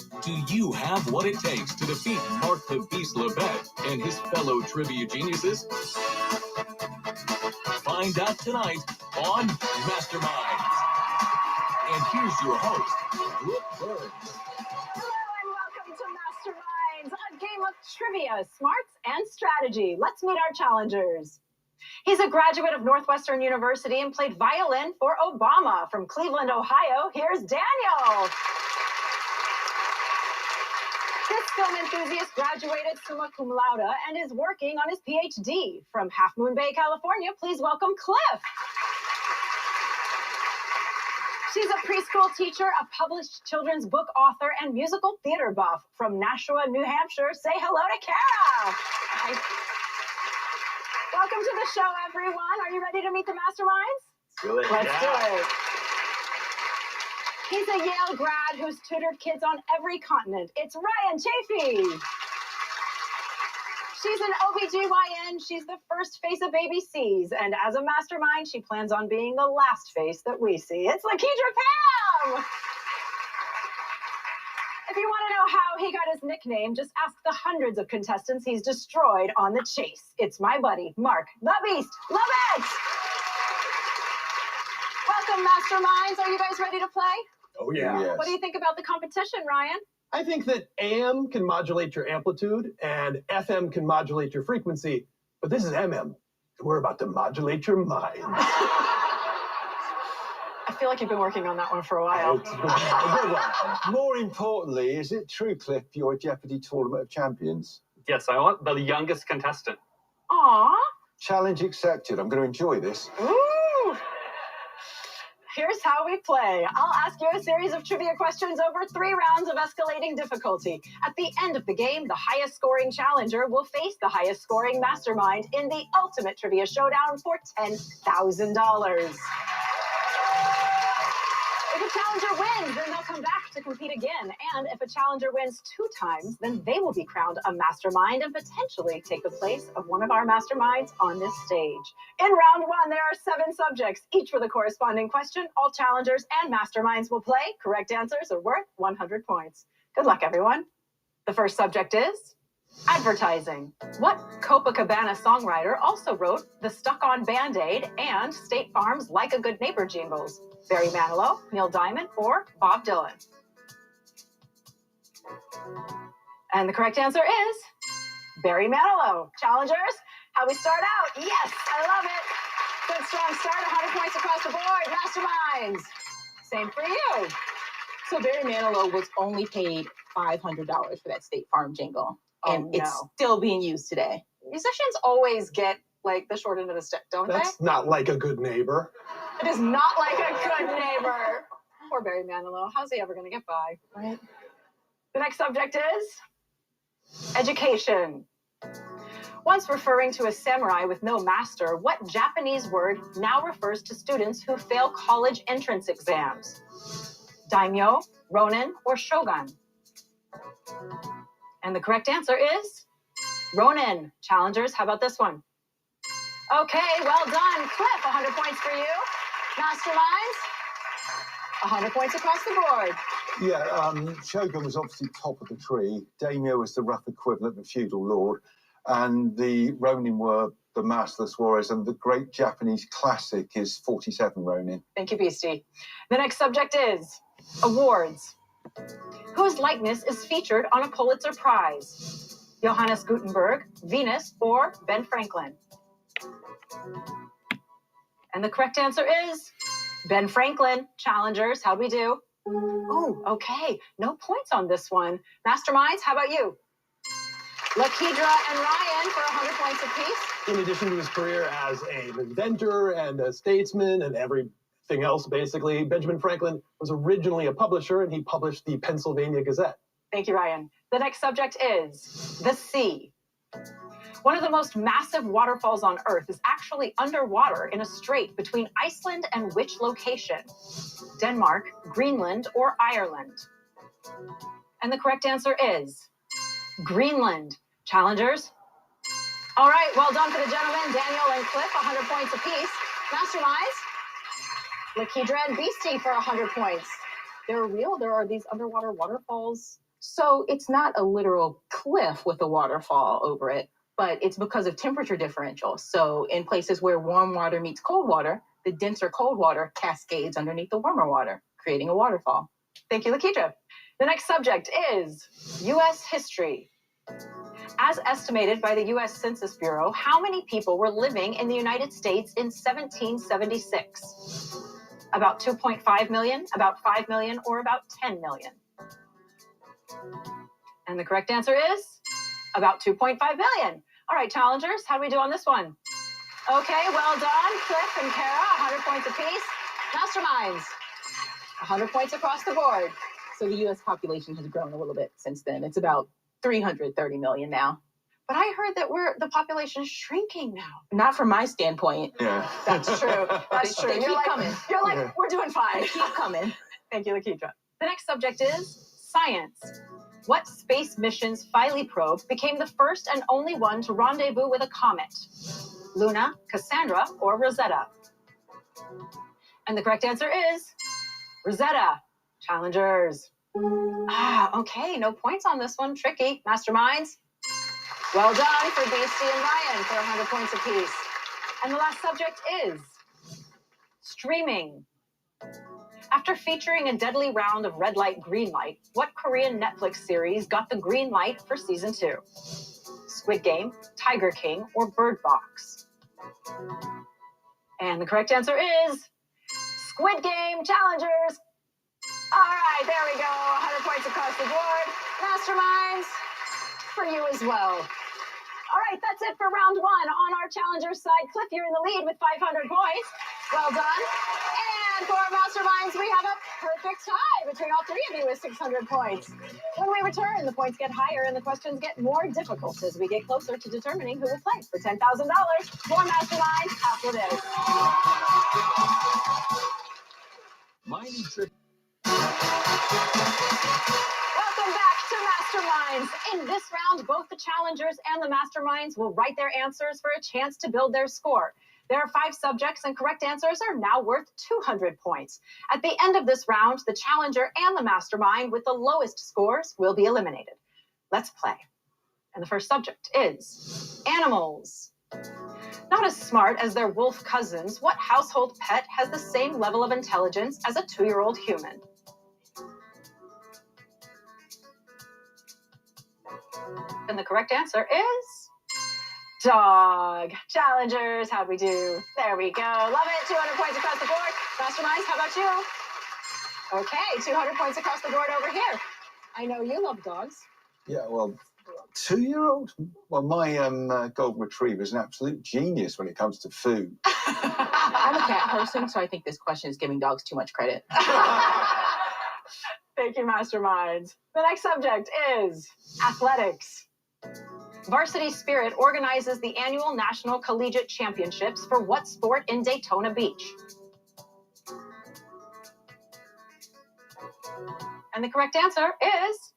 Do you have what it takes to defeat Mark the Beast Lebet and his fellow trivia geniuses? Find out tonight on Masterminds. And here's your host, Brooke Burns. Hello and welcome to Masterminds, a game of trivia, smarts, and strategy. Let's meet our challengers. He's a graduate of Northwestern University and played violin for Obama. From Cleveland, Ohio, here's Daniel. This film enthusiast graduated summa cum laude and is working on his PhD. From Half Moon Bay, California, please welcome Cliff. She's a preschool teacher, a published children's book author, and musical theater buff. From Nashua, New Hampshire, say hello to Kara. Hi. Welcome to the show, everyone. Are you ready to meet the Masterminds? Let's do it. He's a Yale grad who's tutored kids on every continent. It's Ryan Chafee. She's an OBGYN. She's the first face a baby sees. And as a mastermind, she plans on being the last face that we see. It's Lakedra Pam! If you want to know how he got his nickname, just ask the hundreds of contestants he's destroyed on The Chase. It's my buddy, Mark the Beast Lebet! Welcome, Masterminds. Are you guys ready to play? Oh, yeah. Yes. What do you think about the competition, Ryan? I think that AM can modulate your amplitude and FM can modulate your frequency, but this is MM, and we're about to modulate your mind. I feel like you've been working on that one for a while. It's been a good one. More importantly, is it true, Cliff, you're a Jeopardy Tournament of Champions? Yes, I want the youngest contestant. Aww. Challenge accepted. I'm going to enjoy this. Ooh. Here's how we play. I'll ask you a series of trivia questions over 3 rounds of escalating difficulty. At the end of the game, the highest scoring challenger will face the highest scoring mastermind in the ultimate trivia showdown for $10,000. If a challenger wins, then they'll come back to compete again. And if a challenger wins 2 times, then they will be crowned a mastermind and potentially take the place of one of our masterminds on this stage. In round 1, there are 7 subjects, each with a corresponding question. All challengers and masterminds will play. Correct answers are worth 100 points. Good luck, everyone. The first subject is advertising. What Copacabana songwriter also wrote the Stuck-On Band-Aid and State Farm's Like a Good Neighbor jingles? Barry Manilow, Neil Diamond, or Bob Dylan? And the correct answer is Barry Manilow. Challengers, how we start out? Yes, I love it. Good strong start, 100 points across the board. Masterminds, same for you. So Barry Manilow was only paid $500 for that State Farm jingle. And it's still being used today. Musicians always get, like, the short end of the stick, don't That's not like a good neighbor. It is not like a good neighbor. Poor Barry Manilow. How's he ever going to get by, right? The next subject is education. Once referring to a samurai with no master, what Japanese word now refers to students who fail college entrance exams? Daimyo, ronin, or shogun? And the correct answer is ronin. Challengers, how about this one? Okay, well done. Cliff, 100 points for you. Masterminds, 100 points across the board. Yeah, Shogun was obviously top of the tree. Daimyo was the rough equivalent of feudal lord. And the ronin were the masterless warriors. And the great Japanese classic is 47 ronin. Thank you, Beastie. The next subject is awards. Whose likeness is featured on a Pulitzer Prize? Johannes Gutenberg, Venus, or Ben Franklin? And the correct answer is Ben Franklin. Challengers, how'd we do? Oh, okay. No points on this one. Masterminds, how about you? Lakedra and Ryan for 100 points apiece. In addition to his career as an inventor and a statesman and everything else, basically, Benjamin Franklin was originally a publisher, and he published the Pennsylvania Gazette. Thank you, Ryan. The next subject is the sea. One of the most massive waterfalls on Earth is actually underwater in a strait between Iceland and which location? Denmark, Greenland, or Ireland? And the correct answer is Greenland. Challengers? All right, well done for the gentlemen, Daniel and Cliff, 100 points apiece. Masterminds, Lakedra and Beastie for 100 points. They're real? There are these underwater waterfalls So it's not a literal cliff with a waterfall over it, but it's because of temperature differential. So in places where warm water meets cold water, the denser cold water cascades underneath the warmer water, creating a waterfall. Thank you, Lakitra. The next subject is U.S. history. As estimated by the U.S. Census Bureau, how many people were living in the United States in 1776? About 2.5 million, about 5 million, or about 10 million? And the correct answer is about 2.5 million. All right, challengers, how do we do on this one? Okay, well done. Cliff and Kara, 100 points apiece. Masterminds, 100 points across the board. So the U.S. population has grown a little bit since then. It's about 330 million now. But I heard that the population is shrinking now. Not from my standpoint. Yeah. That's true. That's true. They keep coming. You're like, we're doing fine. They keep coming. Thank you, Lakitra. The next subject is science. What space mission's Philae probe became the first and only one to rendezvous with a comet? Luna, Cassandra, or Rosetta? And the correct answer is Rosetta. Challengers. Okay, no points on this one. Tricky. Masterminds. Well done for Beastie and Ryan for 100 points apiece. And the last subject is streaming. After featuring a deadly round of red light, green light, what Korean Netflix series got the green light for season 2? Squid Game, Tiger King, or Bird Box? And the correct answer is Squid Game. Challengers. All right, there we go. 100 points across the board. Masterminds, for you as well. All right, that's it for round 1. On our challengers side, Cliff, you're in the lead with 500 points. Well done. And for our masterminds, we have a perfect tie between all 3 of you with 600 points. When we return, the points get higher and the questions get more difficult as we get closer to determining who will play for $10,000. More masterminds after this. My nutrition. Welcome back to Masterminds. In this round, both the challengers and the masterminds will write their answers for a chance to build their score. There are 5 subjects, and correct answers are now worth 200 points. At the end of this round, the challenger and the mastermind with the lowest scores will be eliminated. Let's play. And the first subject is animals. Not as smart as their wolf cousins, what household pet has the same level of intelligence as a 2-year-old human? And the correct answer is dog. Challengers, how'd we do? There we go. Love it. 200 points across the board. Masterminds, how about you? Okay, 200 points across the board over here. I know you love dogs. Yeah, well, 2-year-old? Well, my golden retriever is an absolute genius when it comes to food. I'm a cat person, so I think this question is giving dogs too much credit. Thank you, Masterminds. The next subject is athletics. Varsity Spirit organizes the annual National Collegiate Championships for what sport in Daytona Beach? And the correct answer is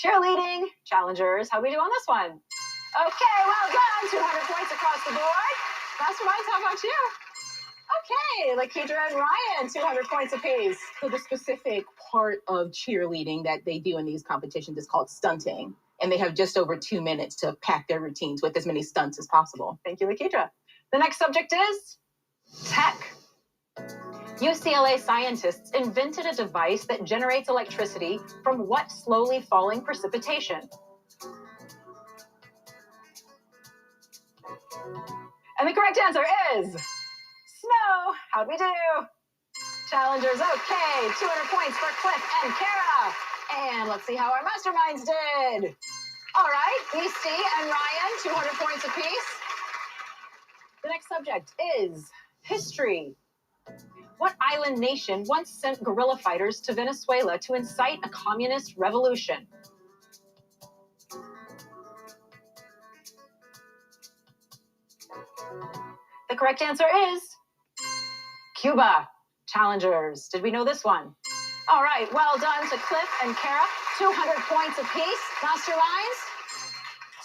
cheerleading. Challengers, how do we do on this one? Okay, well done. 200 points across the board. Masterminds, how about you? Okay, Lakitra and Ryan, 200 points apiece. So the specific part of cheerleading that they do in these competitions is called stunting. And they have just over 2 minutes to pack their routines with as many stunts as possible. Thank you, Lakitra. The next subject is tech. UCLA scientists invented a device that generates electricity from what slowly falling precipitation? And the correct answer is snow. How'd we do? Challengers, okay. 200 points for Cliff and Kara. And let's see how our masterminds did. All right, Beastie and Ryan, 200 points apiece. The next subject is history. What island nation once sent guerrilla fighters to Venezuela to incite a communist revolution? The correct answer is Cuba. Challengers, did we know this one? All right, well done to Cliff and Kara. 200 points apiece. Masterminds,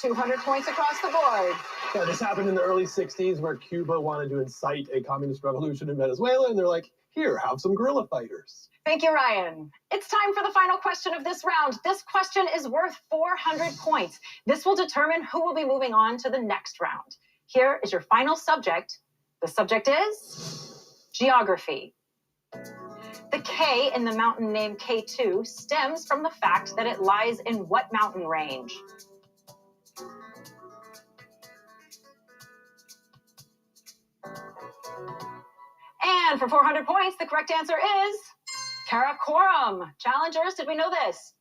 200 points across the board. Yeah, this happened in the early 60s where Cuba wanted to incite a communist revolution in Venezuela, and they're like, Here, have some gorilla fighters. Thank you, Ryan. It's time for the final question of this round. This question is worth 400 points. This will determine who will be moving on to the next round. Here is your final subject. The subject is geography. The K in the mountain name K2 stems from the fact that it lies in what mountain range? And for 400 points, the correct answer is Karakoram. Challengers, did we know this?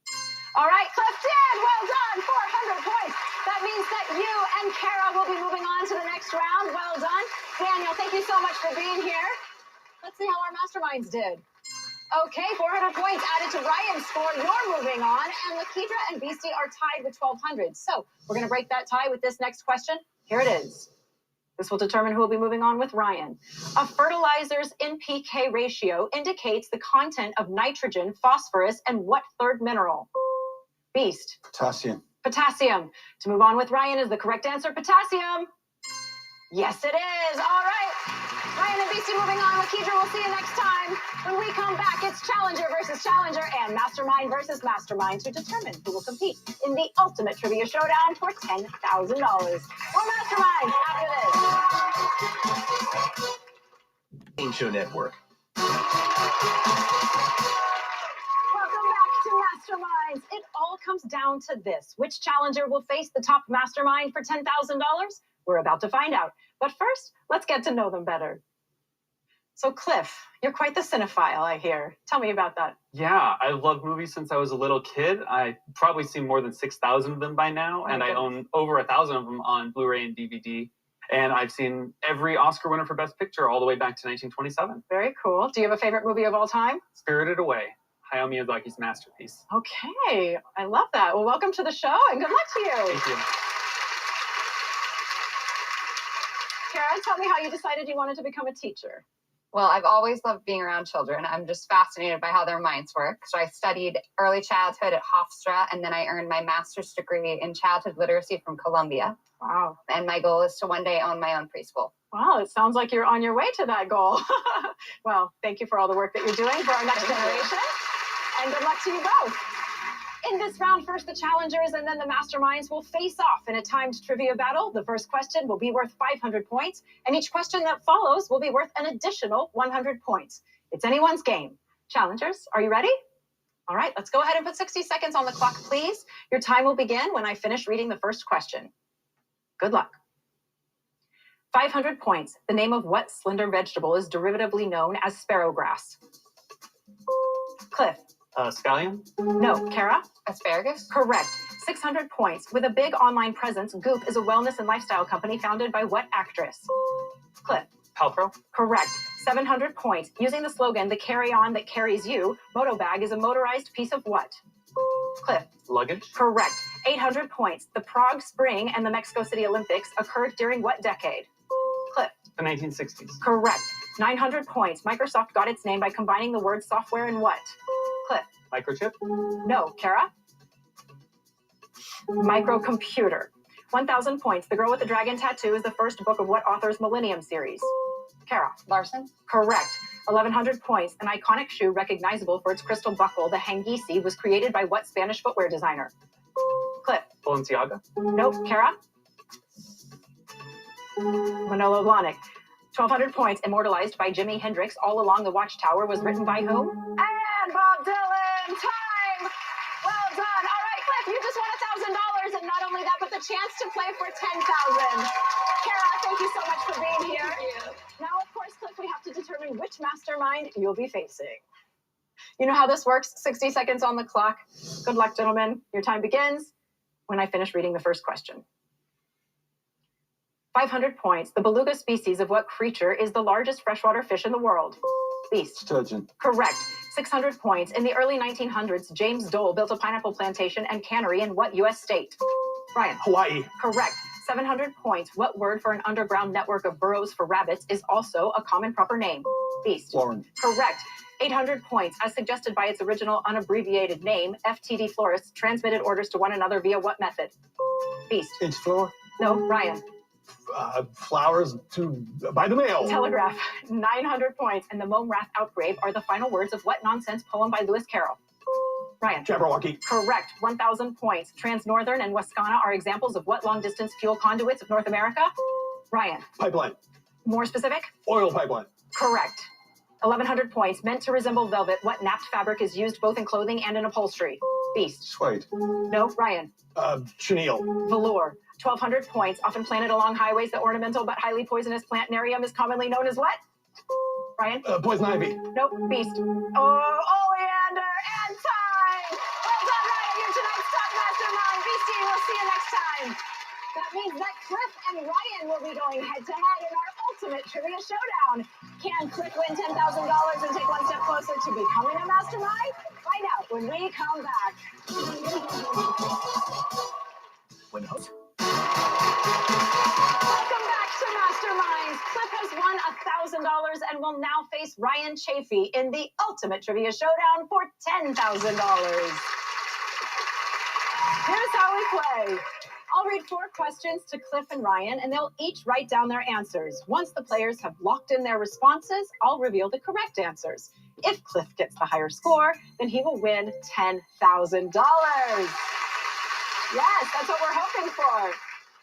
All right, Cliff did. Well done. 400 points. That means that you and Kara will be moving on to the next round. Well done. Daniel, thank you so much for being here. Let's see how our masterminds did. Okay, 400 points added to Ryan's score. You're moving on. And Lakidra and Beastie are tied with 1,200. So we're going to break that tie with this next question. Here it is. This will determine who will be moving on with Ryan. A fertilizer's NPK ratio indicates the content of nitrogen, phosphorus, and what third mineral? Beast. Potassium. Potassium. To move on with Ryan is the correct answer, potassium. Yes, it is. All right. Ryan and Beastie moving on. Lakidra, we'll see you next time. When we come back, it's Challenger versus Challenger and Mastermind versus Mastermind to determine who will compete in the ultimate trivia showdown for $10,000. More Masterminds after this. Game Show Network. Welcome back to Masterminds. It all comes down to this. Which challenger will face the top mastermind for $10,000? We're about to find out. But first, let's get to know them better. So, Cliff, you're quite the cinephile, I hear. Tell me about that. Yeah, I love movies since I was a little kid. I've probably seen more than 6,000 of them by now, and I own over 1,000 of them on Blu-ray and DVD. And I've seen every Oscar winner for Best Picture all the way back to 1927. Very cool. Do you have a favorite movie of all time? Spirited Away, Hayao Miyazaki's masterpiece. Okay, I love that. Well, welcome to the show, and good luck to you. Thank you. Kara, tell me how you decided you wanted to become a teacher. Well, I've always loved being around children. I'm just fascinated by how their minds work. So I studied early childhood at Hofstra, and then I earned my master's degree in childhood literacy from Columbia. Wow. And my goal is to one day own my own preschool. Wow, it sounds like you're on your way to that goal. Well, thank you for all the work that you're doing for our next generation. And good luck to you both. In this round, first the challengers and then the masterminds will face off in a timed trivia battle. The first question will be worth 500 points, and each question that follows will be worth an additional 100 points. It's anyone's game. Challengers, are you ready? All right, let's go ahead and put 60 seconds on the clock, please. Your time will begin when I finish reading the first question. Good luck. 500 points. The name of what slender vegetable is derivatively known as sparrowgrass? Cliff. Scallion? No. Kara? Asparagus? Correct. 600 points. With a big online presence, Goop is a wellness and lifestyle company founded by what actress? Cliff. Paltrow? Correct. 700 points. Using the slogan, the carry-on that carries you, Motobag is a motorized piece of what? Cliff. Luggage? Correct. 800 points. The Prague Spring and the Mexico City Olympics occurred during what decade? Cliff. The 1960s. Correct. 900 points. Microsoft got its name by combining the word software and what? Cliff. Microchip? No. Kara? Microcomputer. 1,000 points. The Girl with the Dragon Tattoo is the first book of what author's Millennium series? Kara. Larson? Correct. 1,100 points. An iconic shoe recognizable for its crystal buckle, the Hangisi, was created by what Spanish footwear designer? Cliff. Balenciaga? Nope. Kara? Manolo Blahnik. 1,200 points. Immortalized by Jimi Hendrix, All Along the Watchtower was written by whom? And Bob Dylan. Time. Well done. All right, Cliff, you just won $1,000, and not only that, but the chance to play for $10,000. Kara, thank you so much for being here. Now, of course, Cliff, we have to determine which mastermind you'll be facing. You know how this works. 60 seconds on the clock. Good luck, gentlemen. Your time begins when I finish reading the first question. 500 points. The beluga species of what creature is the largest freshwater fish in the world? Beast. Sturgeon. Correct. 600 points. In the early 1900s, James Dole built a pineapple plantation and cannery in what U.S. state? Ryan. Hawaii. Correct. 700 points. What word for an underground network of burrows for rabbits is also a common proper name? Beast. Warren. Correct. 800 points. As suggested by its original unabbreviated name, FTD florists transmitted orders to one another via what method? Beast. Interflora. No. Ryan. Flowers by the mail. Telegraph, 900 points. And the Mome Rath Outgrave are the final words of what nonsense poem by Lewis Carroll? Ryan. Jabberwocky. Correct, 1,000 points. Transnorthern and Wascana are examples of what long-distance fuel conduits of North America? Ryan. Pipeline. More specific? Oil pipeline. Correct. 1,100 points. Meant to resemble velvet, what napped fabric is used both in clothing and in upholstery? Beast. Suede. No, Ryan. Chenille. Velour. 1,200 points. Often planted along highways, the ornamental but highly poisonous plant nerium is commonly known as what? Ryan? Poison ivy. Nope, beast. Oh, oleander and time! Well done, Ryan. You're tonight's top mastermind. Beastie, we'll see you next time. That means that Cliff and Ryan will be going head-to-head in our ultimate trivia showdown. Can Cliff win $10,000 and take one step closer to becoming a mastermind? Find out when we come back. When host. Welcome back to Masterminds. Cliff has won $1,000 and will now face Ryan Chafee in the ultimate trivia showdown for $10,000. Here's how we play. I'll read 4 questions to Cliff and Ryan, and they'll each write down their answers. Once the players have locked in their responses, I'll reveal the correct answers. If Cliff gets the higher score, then he will win $10,000. Yes, that's what we're hoping for.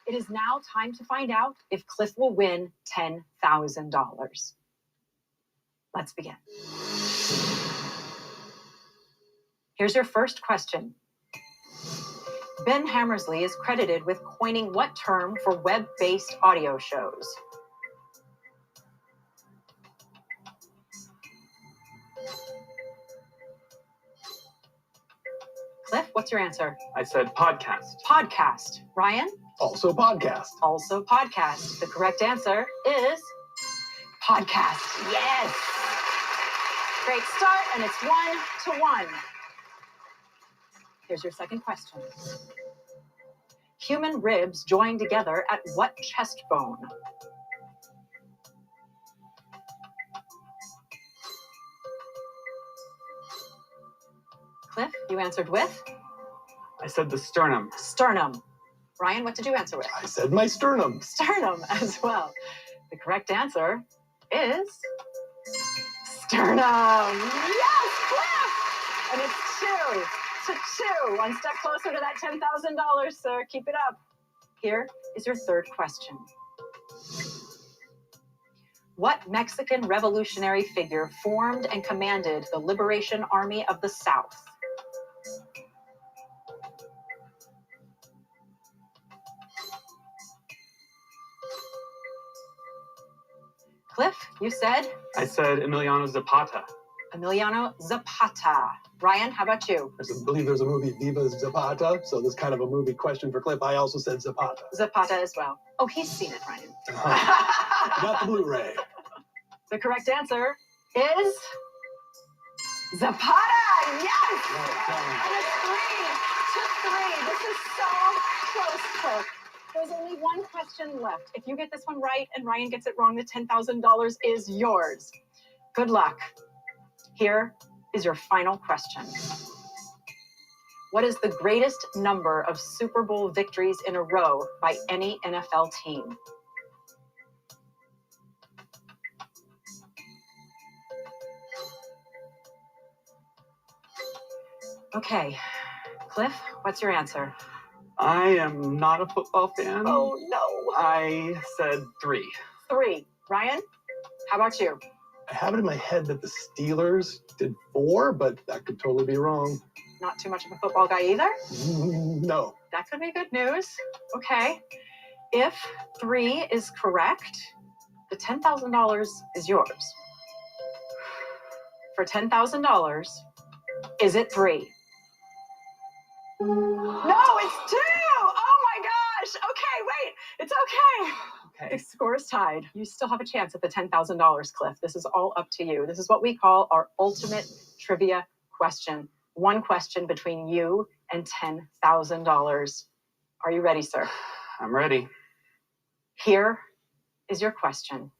It is now time to find out if Cliff will win $10,000. Let's begin. Here's your first question. Ben Hammersley is credited with coining what term for web-based audio shows? Cliff, what's your answer? I said podcast. Podcast. Ryan? Also podcast. Also podcast. The correct answer is podcast. Yes. Great start, and it's 1-1. Here's your second question. Human ribs join together at what chest bone? Cliff, you answered with? I said the sternum. Sternum. Ryan, what did you answer with? I said my sternum. Sternum as well. The correct answer is sternum. Yes, Cliff! And it's 2-2. One step closer to that $10,000, sir. Keep it up. Here is your third question. What Mexican revolutionary figure formed and commanded the Liberation Army of the South? Cliff, you said? I said Emiliano Zapata. Emiliano Zapata. Ryan, how about you? I believe there's a movie, Viva Zapata, so this kind of a movie question for Cliff. I also said Zapata. Zapata as well. Oh, he's seen it, Ryan. Got the Blu-ray. The correct answer is Zapata. Yes! And it's 3-3. This is so close, Cliff. There's only one question left. If you get this one right and Ryan gets it wrong, the $10,000 is yours. Good luck. Here is your final question. What is the greatest number of Super Bowl victories in a row by any NFL team? Okay, Cliff, what's your answer? I am not a football fan. Oh, no. I said 3. 3. Ryan, how about you? I have it in my head that the Steelers did 4, but that could totally be wrong. Not too much of a football guy either? No. That could be good news. Okay. If 3 is correct, the $10,000 is yours. For $10,000, is it 3? No, it's 2! Oh my gosh! Okay, wait, it's okay. Okay. The score is tied. You still have a chance at the $10,000, Cliff. This is all up to you. This is what we call our ultimate trivia question. One question between you and $10,000. Are you ready, sir? I'm ready. Here is your question.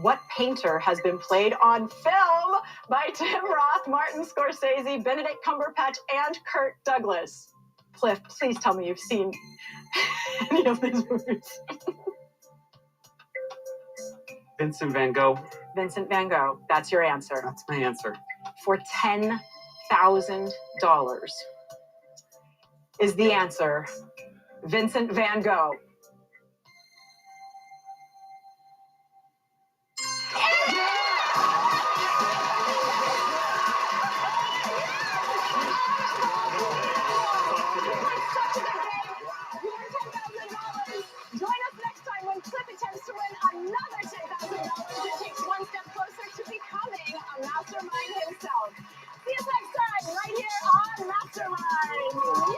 What painter has been played on film by Tim Roth, Martin Scorsese, Benedict Cumberbatch, and Kirk Douglas? Cliff, please tell me you've seen any of these movies. Vincent Van Gogh. Vincent Van Gogh, that's your answer. That's my answer. For $10,000 is the answer. Vincent Van Gogh. Join us next time when Cliff attempts to win another $10,000 and takes one step closer to becoming a mastermind himself. See us next time right here on Mastermind.